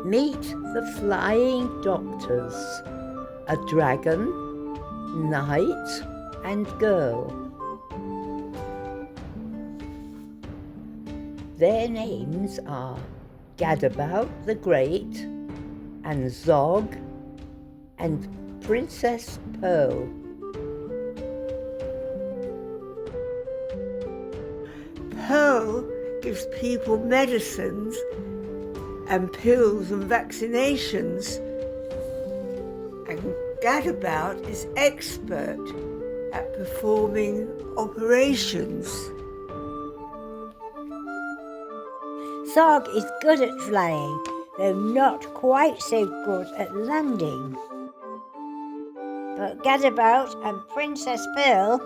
Meet the flying doctors, a dragon, knight and girl. Their names are Gadabout the Great and Zog and Princess Pearl. Pearl gives people medicines and pills and vaccinations, and Gadabout is expert at performing operations. Zog is good at flying, though not quite so good at landing. But Gadabout and Princess Pearl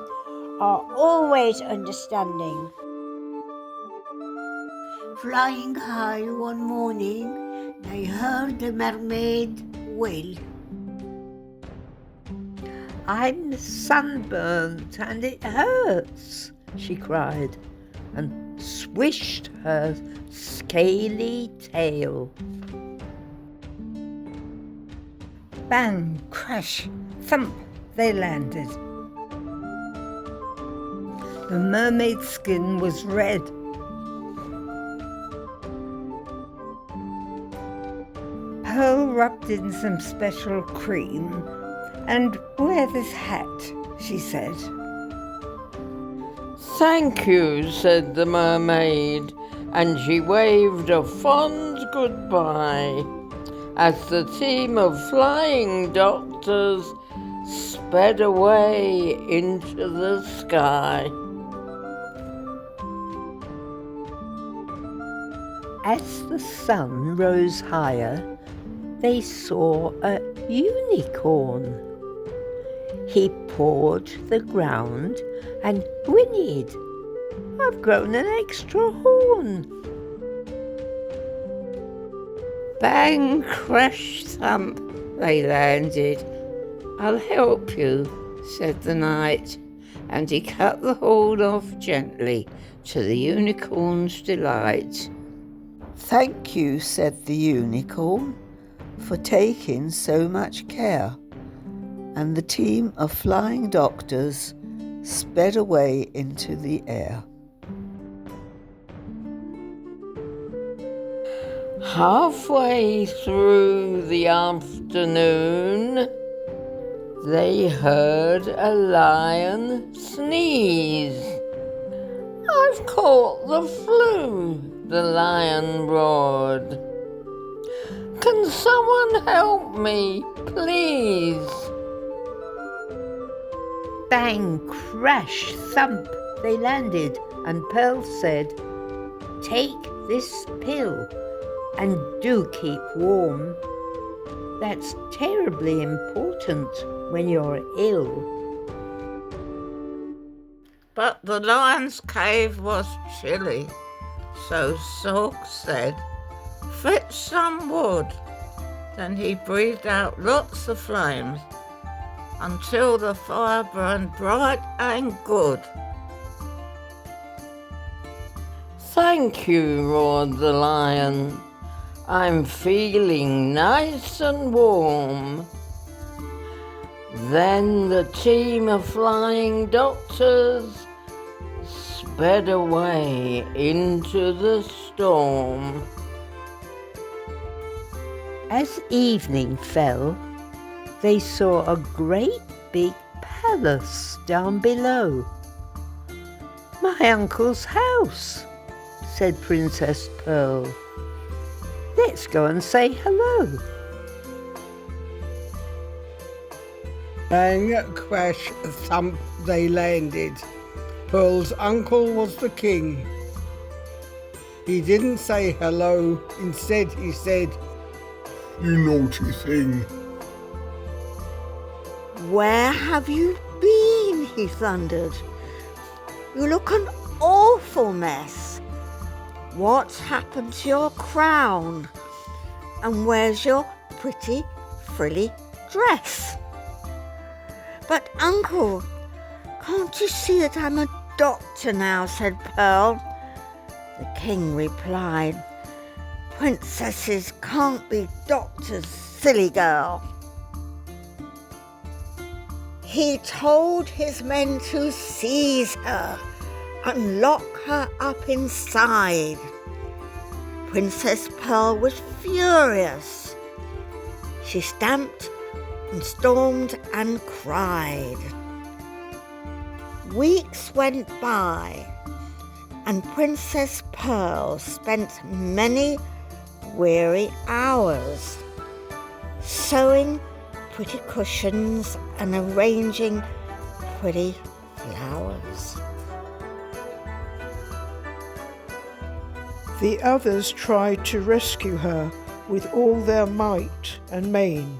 are always understanding. Flying high one morning, they heard the mermaid wail. I'm sunburnt and it hurts, she cried, and swished her scaly tail. Bang, crash, thump, they landed. The mermaid's skin was red. Pearl rubbed in some special cream. "And wear this hat," she said. "Thank you," said the mermaid, and she waved a fond goodbye as the team of flying doctors sped away into the sky. As the sun rose higher, they saw a unicorn. He pawed the ground and whinnied, "I've grown an extra horn." Bang, crash, thump, they landed. "I'll help you," said the knight, and he cut the horn off gently, to the unicorn's delight. "Thank you," said the unicorn, "for taking so much care." And the team of flying doctors sped away into the air. Halfway through the afternoon, they heard a lion sneeze. "I've caught the flu," the lion roared. "Can someone help me, please?" Bang, crash, thump, they landed, and Pearl said, "Take this pill and do keep warm. That's terribly important when you're ill." But the lion's cave was chilly, so Zog said, "Fetch some wood." Then he breathed out lots of flames until the fire burned bright and good. "Thank you," roared the lion. "I'm feeling nice and warm." Then the team of flying doctors sped away into the storm. As evening fell, they saw a great big palace down below. "My uncle's house," said Princess Pearl. "Let's go and say hello." Bang, crash, thump, they landed. Pearl's uncle was the king. He didn't say hello. Instead, he said, "You naughty thing." "Where have you been?" he thundered. "You look an awful mess. What's happened to your crown? And where's your pretty frilly dress?" "But uncle, can't you see that I'm a doctor now?" said Pearl. The king replied, Princesses can't be doctors, silly girl. He told his men to seize her and lock her up inside. Princess Pearl was furious. She stamped and stormed and cried. Weeks went by, and Princess Pearl spent many weary hours sewing pretty cushions and arranging pretty flowers. The others tried to rescue her with all their might and main,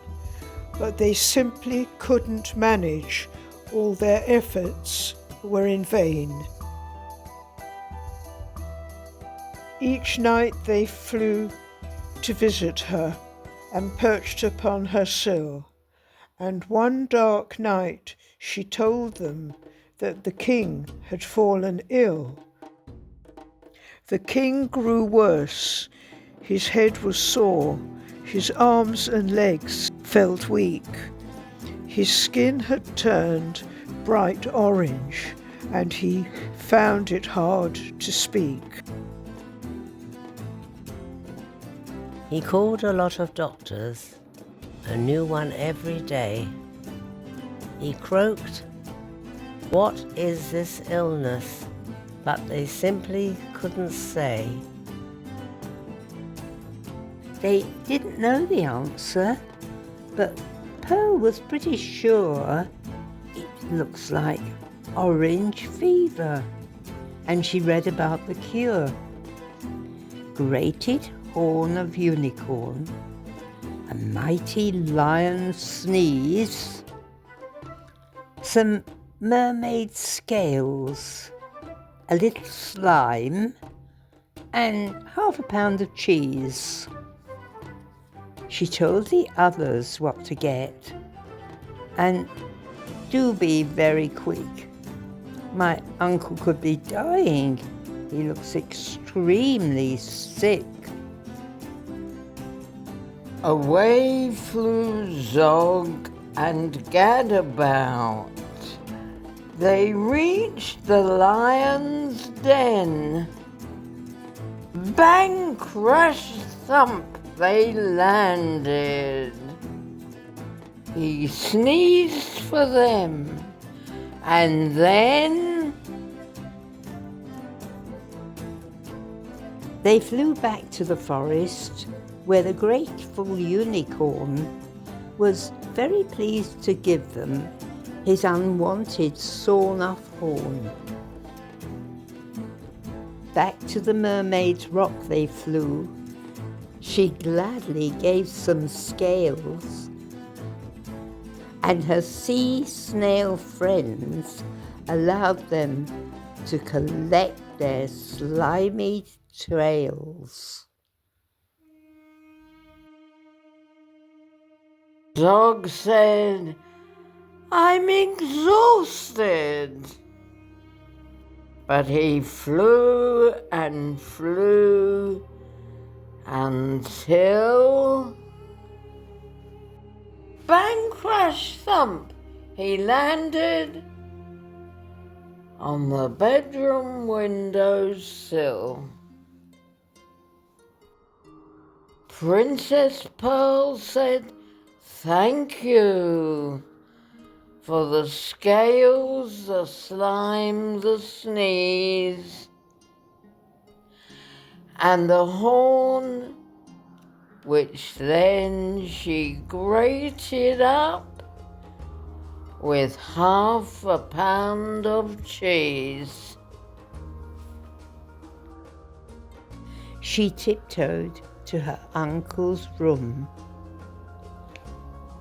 but they simply couldn't manage. All their efforts were in vain. Each night they flew to visit her and perched upon her sill, and one dark night she told them that the king had fallen ill. The king grew worse. His head was sore, his arms and legs felt weak. His skin had turned bright orange, and he found it hard to speak. He called a lot of doctors, a new one every day. He croaked, "What is this illness?" But they simply couldn't say. They didn't know the answer, but Pearl was pretty sure it looks like orange fever, and she read about the cure. Grated horn of unicorn, a mighty lion's sneeze, some mermaid scales, a little slime, and half a pound of cheese. She told the others what to get, and do be very quick. My uncle could be dying. He looks extremely sick. Away flew Zog and Gadabout. They reached the lion's den. Bang, crash, thump, they landed. He sneezed for them, and then they flew back to the forest, where the grateful unicorn was very pleased to give them his unwanted sawn-off horn. Back to the mermaid's rock they flew. She gladly gave some scales, and her sea snail friends allowed them to collect their slimy trails. Zog said, "I'm exhausted." But he flew and flew until bang, crash, thump, he landed on the bedroom windowsill. Princess Pearl said, "Thank you for the scales, the slime, the sneeze, and the horn, which then she grated up with half a pound of cheese." She tiptoed to her uncle's room.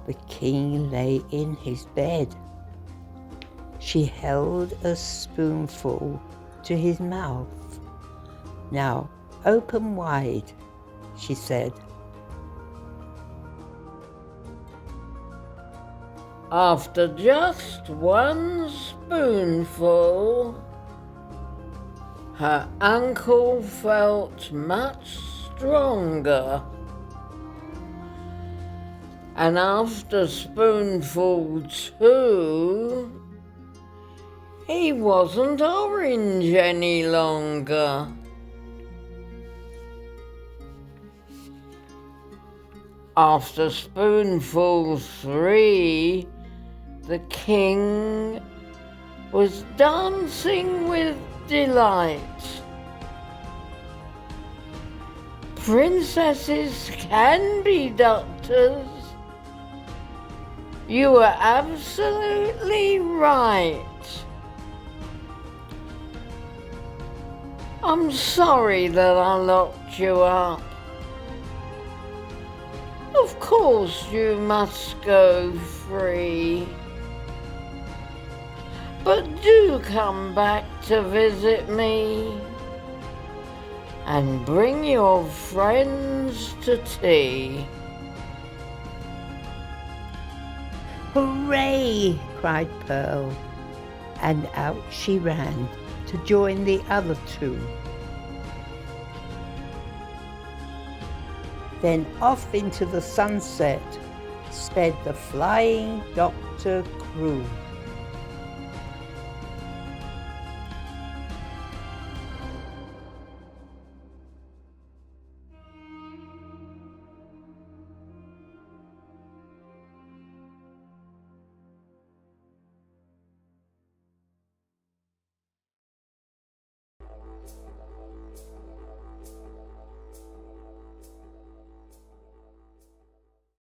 The king lay in his bed. She held a spoonful to his mouth. "Now open wide," she said. After just one spoonful, her uncle felt much stronger. And after spoonful 2, he wasn't orange any longer. After spoonful 3, the king was dancing with delight. Princesses can be doctors. You were absolutely right. I'm sorry that I locked you up. Of course you must go free. But do come back to visit me and bring your friends to tea. Hooray! cried Pearl, and out she ran to join the other 2. Then off into the sunset sped the Flying Doctor crew.